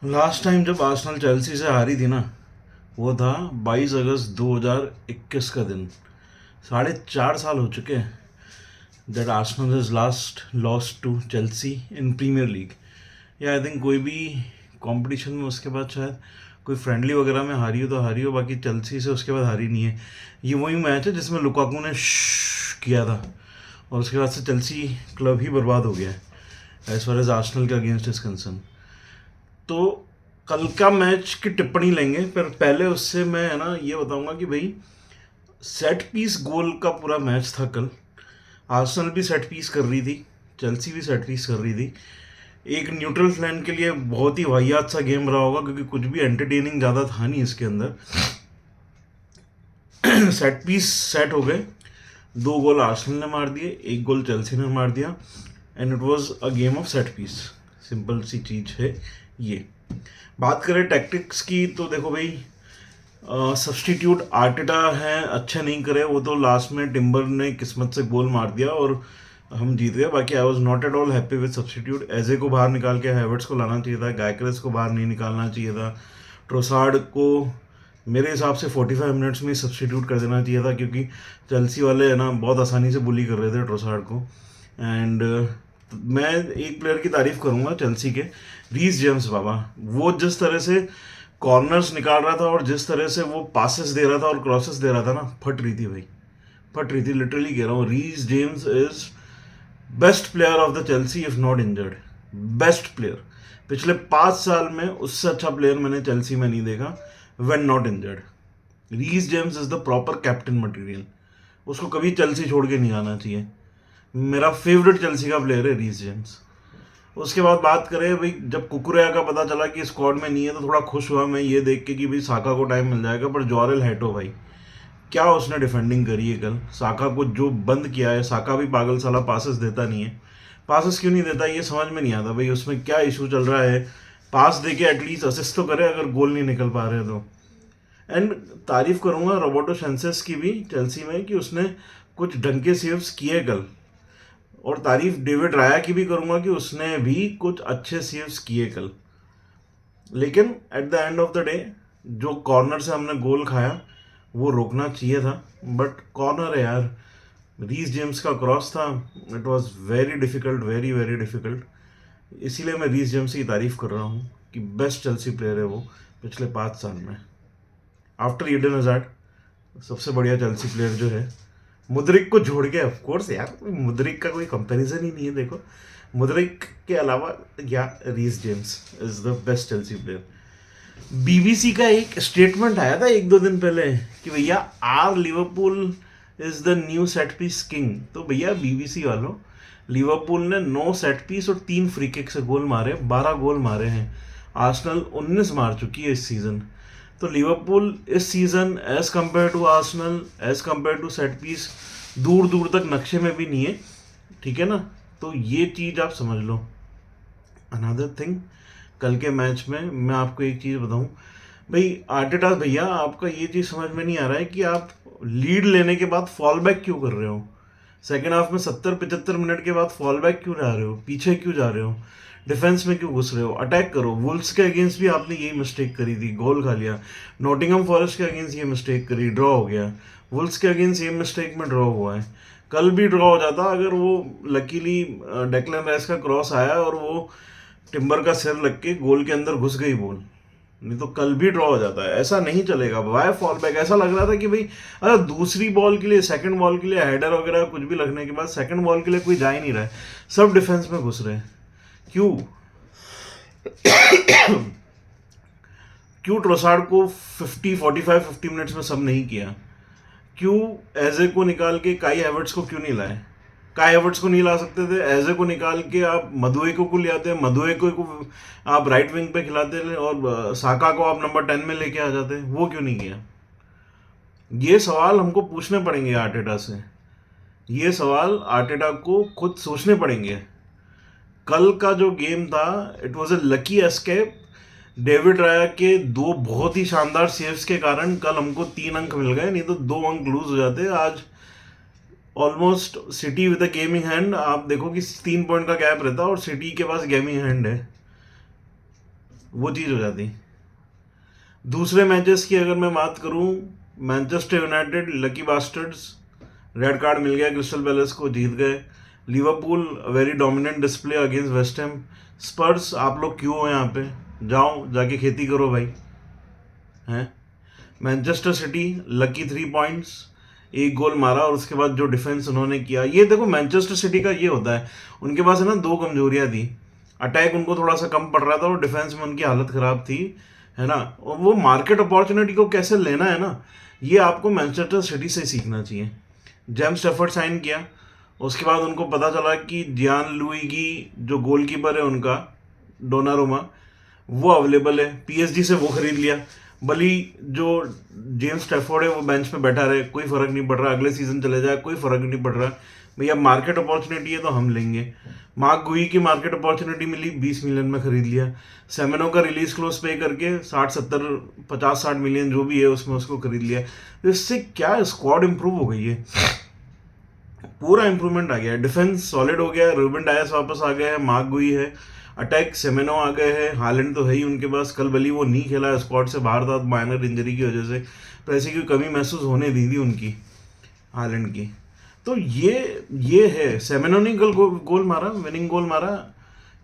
Last time जब Arsenal Chelsea से हारी थी ना, वो था 22 अगस्त 2021 का दिन। 4.5 साल हो चुके हैं that Arsenal is last lost to Chelsea in Premier League. या आई थिंक कोई भी कंपटीशन में उसके बाद शायद कोई फ्रेंडली वगैरह में हारी हो तो हारी हो, बाकी चेल्सी से उसके बाद हारी नहीं है। ये वही मैच है जिसमें लुकाकू ने किया था और उसके बाद से चेल्सी क्लब ही बर्बाद हो गया है एज फार एज आर्सेनल के अगेंस्ट इज कंसर्न। तो कल का मैच की टिप्पणी लेंगे, पर पहले उससे मैं है ना ये बताऊंगा कि भाई सेट पीस गोल का पूरा मैच था कल। आर्सेनल भी सेट पीस कर रही थी, चेल्सी भी सेट पीस कर रही थी। एक न्यूट्रल फैन के लिए बहुत ही वाहियात सा गेम रहा होगा क्योंकि कुछ भी एंटरटेनिंग ज़्यादा था नहीं इसके अंदर। सेट पीस सेट हो गए, 2 गोल आर्सेनल ने मार दिए, 1 गोल चेल्सी ने मार दिया, and it was a game of set piece. Simple सी चीज़ है ये। बात करें टैक्टिक्स की तो देखो भाई, सब्सटीट्यूट आर्टेटा हैं, अच्छे नहीं करे वो तो लास्ट में टिम्बर ने किस्मत से गोल मार दिया और हम जीत गए। बाकी I was not at all happy with substitute. AJ को बाहर निकाल के हैवर्ट्स को लाना चाहिए था, गायकरेस को बाहर नहीं निकालना चाहिए था, ट्रोसार्ड को मेरे हिसाब से 45 मिनट्स में ही सब्सटीट्यूट कर देना चाहिए था क्योंकि चेल्सी वाले है ना बहुत आसानी से बुली कर रहे थे ट्रोसार्ड को। एंड मैं एक प्लेयर की तारीफ करूंगा चेल्सी के, रीस जेम्स बाबा। वो जिस तरह से कॉर्नर्स निकाल रहा था और जिस तरह से वो पासेस दे रहा था और क्रॉसेस दे रहा था ना, फट रही थी भाई, फट रही थी। लिटरली कह रहा हूँ, Reece James is best player of the Chelsea if not injured. Best player पिछले 5 साल में, उससे अच्छा प्लेयर मैंने चेल्सी में नहीं देखा when not injured. Reece James is the proper captain material. उसको कभी चेल्सी छोड़ के नहीं आना चाहिए। मेरा फेवरेट चेल्सी का प्लेयर है रीस जेम्स। उसके बाद बात करें भाई, जब कुकुरेया का पता चला कि स्क्वाड में नहीं है तो थोड़ा खुश हुआ मैं ये देख के कि भाई साका को टाइम मिल जाएगा। पर जॉरेल हेटो भाई, क्या उसने डिफेंडिंग करी है कल। साका को जो बंद किया है, साका भी पागल साला पासेस देता नहीं है। पासेस क्यों नहीं देता ये समझ में नहीं आता भाई, उसमें क्या इशू चल रहा है। पास दे के एटलीस्ट असिस्ट तो करे अगर गोल नहीं निकल पा रहे तो। एंड तारीफ करूंगा रोबर्टो सेंसेस की भी चेल्सी में कि उसने कुछ ढंग के सेव्स किए कल। और तारीफ डेविड राया की भी करूंगा कि उसने भी कुछ अच्छे सेव्स किए कल। लेकिन at the end of the day जो कॉर्नर से हमने गोल खाया वो रोकना चाहिए था, बट कॉर्नर है यार। रीस जेम्स का क्रॉस था, it was very difficult, very very difficult. इसीलिए मैं रीस जेम्स की तारीफ कर रहा हूँ कि बेस्ट चेल्सी प्लेयर है वो पिछले 5 साल में, आफ्टर ईडन हज़ार्ड। सबसे बढ़िया चेल्सी प्लेयर जो है मुद्रिक को छोड़ के, ऑफ कोर्स यार मुद्रिक का कोई कंपैरिजन ही नहीं है। देखो मुद्रिक के अलावा या Reece James is the best Chelsea player. BBC का एक स्टेटमेंट आया था 1-2 दिन पहले कि भैया are Liverpool is the new set piece king. तो भैया बीबीसी वालों, लिवरपूल ने 9 सेट पीस और 3 फ्री किक से गोल मारे, 12 गोल मारे हैं। आर्सेनल 19 मार चुकी है इस सीजन। तो लिवरपूल इस season as compared to Arsenal, as compared to set piece, दूर दूर तक नक्शे में भी नहीं है। ठीक है ना, तो ये चीज़ आप समझ लो। अनदर थिंग, कल के मैच में मैं आपको एक चीज़ बताऊं भाई, आर्टेटा भैया आपका ये चीज़ समझ में नहीं आ रहा है कि आप लीड लेने के बाद फॉल बैक क्यों कर रहे हो। सेकेंड हाफ में 70-75 मिनट के बाद फॉल बैक क्यों जा रहे हो, पीछे क्यों जा रहे हो, डिफेंस में क्यों घुस रहे हो, अटैक करो। वुल्स के अगेंस्ट भी आपने यही मिस्टेक करी थी, गोल खा लिया। नॉटिंघम फॉरेस्ट के अगेंस्ट ये मिस्टेक करी, ड्रॉ हो गया। वुल्स के अगेंस्ट ये मिस्टेक में ड्रॉ हुआ है। कल भी ड्रॉ हो जाता अगर वो लकीली डेक्लन राइस का क्रॉस आया और वो टिम्बर का सिर लग के गोल के अंदर घुस गई बॉल, नहीं तो कल भी ड्रॉ हो जाता है। ऐसा नहीं चलेगा, वाई फॉल बैक। ऐसा लग रहा था कि भाई अरे दूसरी बॉल के लिए, सेकंड बॉल के लिए हेडर वगैरह कुछ भी लगने के बाद सेकंड बॉल के लिए कोई जा ही नहीं रहा है, सब डिफेंस में घुस रहे हैं। क्यों? क्यों ट्रोसार्ड को 50 45 50 मिनट्स में सब नहीं किया? क्यों एजे को निकाल के काई हैवर्ट्स को क्यों नहीं लाए? काई हैवर्ट्स को नहीं ला सकते थे, एजे को निकाल के आप मधुएको को ले आते, मधुएको को आप राइट विंग पे खिलाते और साका को आप नंबर 10 में लेके आ जाते, वो क्यों नहीं किया? ये सवाल हमको पूछने पड़ेंगे आर्टेटा से। ये सवाल आर्टेटा को खुद सोचने पड़ेंगे। कल का जो गेम था, it was a lucky escape. David राया के 2 बहुत ही शानदार सेव्स के कारण कल हमको 3 अंक मिल गए, नहीं तो 2 अंक लूज हो जाते आज। Almost city with a gaming hand, आप देखो कि 3 पॉइंट का गैप रहता और सिटी के पास गेमिंग हैंड है। वो चीज़ हो जाती। दूसरे मैचेस की अगर मैं बात करूं, Manchester United lucky bastards, red card मिल गया क्रिस्टल पैलेस को, जीत गए। Liverpool very dominant display against West Ham. Spurs आप लोग क्यों हो यहाँ पे, जाओ जाके खेती करो भाई, हैं। मैनचेस्टर सिटी लकी 3 पॉइंट्स, एक गोल मारा और उसके बाद जो डिफेंस उन्होंने किया, ये देखो मैनचेस्टर सिटी का ये होता है, उनके पास है ना दो कमजोरियां थी। अटैक उनको थोड़ा सा कम पड़ रहा था और डिफेंस में उनकी हालत खराब थी, है ना। और वो मार्केट अपॉर्चुनिटी को कैसे लेना है ना, ये आपको मैनचेस्टर सिटी से सीखना चाहिए। जेम्स स्टेफर्ड साइन किया, उसके बाद उनको पता चला कि जियान लुइगी जो गोलकीपर है उनका, डोनारुमा, वो अवेलेबल है, पीएसजी से वो खरीद लिया। भली जो जेम्स स्टैफोर्ड है वो बेंच पे बैठा रहे, कोई फर्क नहीं पड़ रहा, अगले सीजन चले जाए कोई फर्क नहीं पड़ रहा, भैया मार्केट अपॉर्चुनिटी है तो हम लेंगे। मार्क गुई की मार्केट अपॉर्चुनिटी मिली, 20 मिलियन में खरीद लिया। सेमेनो का रिलीज क्लोज पे करके 60 70 50 60 मिलियन जो भी है उसमें उसको खरीद लिया। तो इससे क्या स्क्वाड इंप्रूव हो गई है, पूरा इंप्रूवमेंट आ गया है, डिफेंस सॉलिड हो गया है, रूबन डायस वापस आ गया है, मार्क गुई है, अटैक सेमेनो आ गए हैं, हालैंड तो है ही उनके पास। कल भली वो नहीं खेला, स्क्वाड से बाहर था माइनर इंजरी की वजह से, पैसे की कमी महसूस होने दी थी उनकी, हालैंड की। तो ये है, सेमेनो ने कल गोल मारा, विनिंग गोल मारा,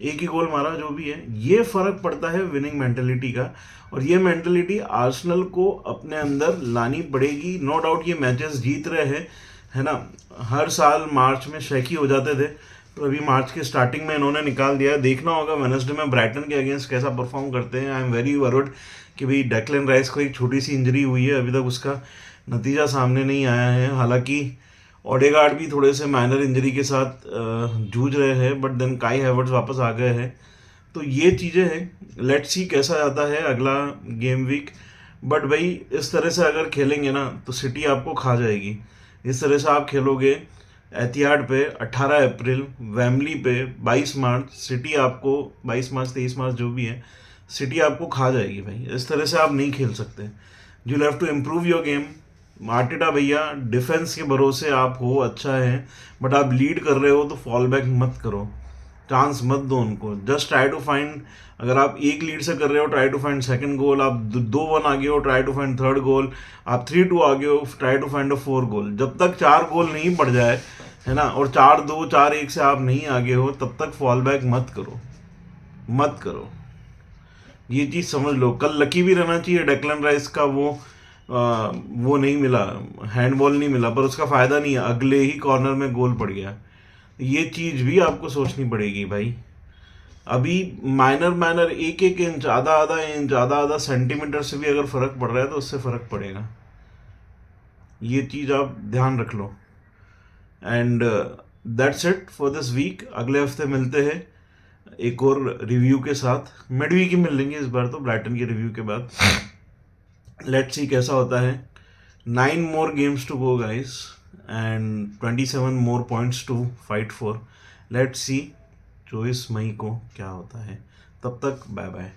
एक ही गोल मारा, जो भी है, ये फर्क पड़ता है विनिंग मेंटेलिटी का। और ये मेंटेलिटी आर्सेनल को अपने अंदर लानी पड़ेगी। नो डाउट ये मैचेस जीत रहे हैं, है ना। हर साल मार्च में शेकी हो जाते थे, तो अभी मार्च के स्टार्टिंग में इन्होंने निकाल दिया। देखना होगा वेडनेसडे में ब्राइटन के अगेंस्ट कैसा परफॉर्म करते हैं। आई एम वेरी वरीड कि भाई डेक्लन राइस को एक छोटी सी इंजरी हुई है, अभी तक उसका नतीजा सामने नहीं आया है। हालांकि ओडेगार्ड भी थोड़े से माइनर इंजरी के साथ जूझ रहे हैं, बट देन काई हैवर्ट्स वापस आ गए हैं। तो ये चीज़ें हैं, लेट्स सी कैसा जाता है अगला गेम वीक। बट भाई इस तरह से अगर खेलेंगे ना तो सिटी आपको खा जाएगी। इस तरह से आप खेलोगे एतिहाड पे 18 अप्रैल, वेमली पे 22 मार्च, सिटी आपको 22 मार्च 23 मार्च जो भी है, सिटी आपको खा जाएगी भाई। इस तरह से आप नहीं खेल सकते। You have to improve your game. मार्टिटा भैया डिफेंस के भरोसे आप हो, अच्छा है, बट आप लीड कर रहे हो तो फॉल बैक मत करो, चांस मत दो उनको। जस्ट ट्राई टू फाइंड, अगर आप एक लीड से कर रहे हो try to find second goal, आप 2-1 आगे हो try to find third goal, आप 3-2 आगे हो try to find a 4 goal. जब तक 4 गोल नहीं पड़ जाए, है ना, और 4-2 4-1 से आप नहीं आगे हो, तब तक फॉल बैक मत करो, मत करो। ये चीज़ समझ लो। कल लकी भी रहना चाहिए, डेक्लन राइस का वो नहीं मिला, हैंडबॉल नहीं मिला, पर उसका फ़ायदा नहीं है, अगले ही कॉर्नर में गोल पड़ गया। ये चीज़ भी आपको सोचनी पड़ेगी भाई। अभी माइनर माइनर एक एक इंच, आधा आधा इंच, आधा आधा सेंटीमीटर से भी अगर फ़र्क पड़ रहा है तो उससे फ़र्क पड़ेगा। ये चीज़ आप ध्यान रख लो। And that's it for this week. अगले हफ्ते मिलते हैं एक और रिव्यू के साथ। मिड वीक ही मिल लेंगे इस बार तो, ब्राइटन के रिव्यू के बाद। लेट्स सी कैसा होता है। 9 more games to go guys, and 27 more points to fight for. Let's see 24 मई को क्या होता है। तब तक बाय बाय।